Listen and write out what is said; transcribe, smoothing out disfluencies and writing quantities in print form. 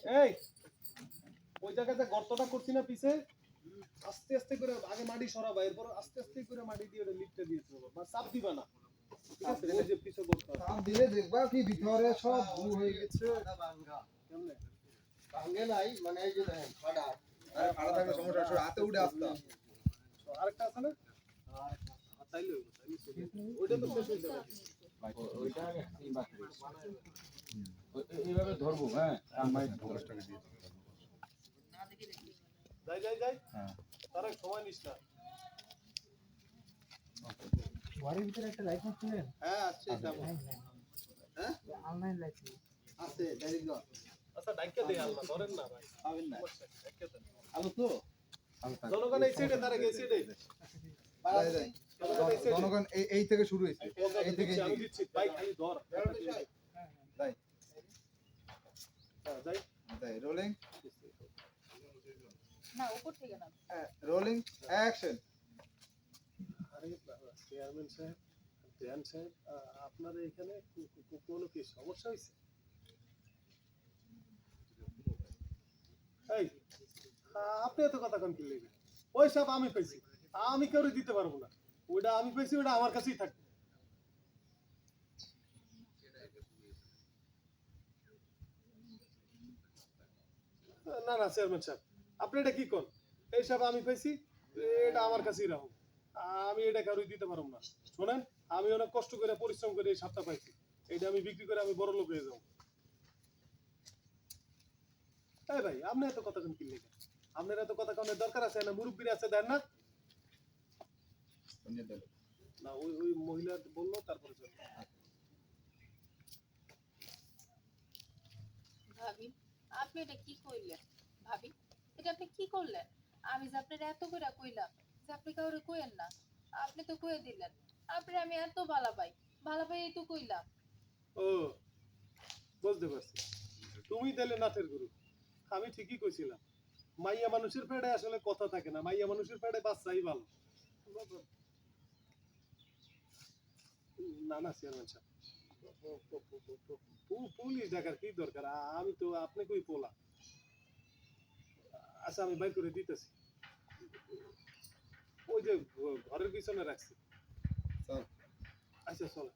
এই ওই জায়গাতে গর্তটা করছি না পিছে আস্তে আস্তে করে আগে মাটি সরাবা এরপর আস্তে আস্তে করে মাটি দিয়ে ওটা লিফটে দিয়ে দেবো বা চাপ দিবা না ঠিক আছে ওই যে পিছে গর্ত চাপ দিলে দেখবা কি ভিতরে সব ভু হয়ে গেছে কেমনে ভাঙে নাই মানে এই যে দেখেন ফাড়া আরে ফাড়া থাকলে সমস্যা আছে হাতে উঠে আসতা আরেকটা আছে না তাইলে ওইটা তো শেষ হইছে ওইটা এই বাকি এইভাবে ধরবো হ্যাঁ আমার 10 টাকা দিয়ে যাই যাই যাই হ্যাঁ তার সময় নিস না ঘরের ভিতরে একটা লাইট মারছিলেন? হ্যাঁ আছে যাব হ্যাঁ অনলাইন লাইট আছে ডাইরেক্ট দাও আচ্ছা ডাইকা দে আল্লাহ ধরেন না ভাই পাবেন না ডাইকা দেন আলো তো জনগণ এই সাইডে তারে এই সাইডে জনগণ এই থেকে শুরু হইছে এই থেকে আমি দিচ্ছি ভাই খালি ধর তাই যাই তাই রোলিং না উপর থেকে না রোলিং অ্যাকশন আরে চেয়ারম্যান সাহেব দেন সাহেব আপনার এখানে কোনো কি সমস্যা হয়েছে এই আপনি এত কথা কোন কি লাগবে ওই সব আমি পাইছি আমি কেউ দিতে পারবো না ওটা আমি পাইছি ওটা আমার কাছেই থাকবে না না চেয়ারম্যান সাহেব আপনি এটা কি কোন এই সব আমি পাইছি এটা আমার কাছেই রাখুন আমি এটা কারোই দিতে পারবো না শোনেন আমি অনেক কষ্ট করে পরিশ্রম করে এই সাপটা পাইছি এটা আমি বিক্রি করে আমি বড় লোক হয়ে যাবো এই ভাই আপনি এত কথা কোন কি লেগে আপনার এত কথা কোনের দরকার আছে না মুরব্বির আছে দেন না না ওই ওই মহিলা বললো তারপরে চল ভাবি আপনি এটা কি কইলেন ভাবি এটা আপনি কি করলেন আমি যে আপনার এত করে কইলাম যে আপনি কাউরে কইেন না আপনি তো কইে দিলেন আপনি আমি এত ভালো পাই এই তো কইলাম ও বুঝতে পারছি তুমি তাহলে নাথের গুরু আমি ঠিকই কইছিলাম মাইয়া মানুষের পেটে আসলে কথা থাকে না মাইয়া মানুষের পেটে বাচ্চাই ভালো না না চেয়ারম্যান সাহেব পুলিশ ডাকার কি দরকার আমি তো আপনি কই পোলা আচ্ছা আমি বাইর করে দিতেছি ওই যে ঘরের পিছনে রাখছি আচ্ছা চলো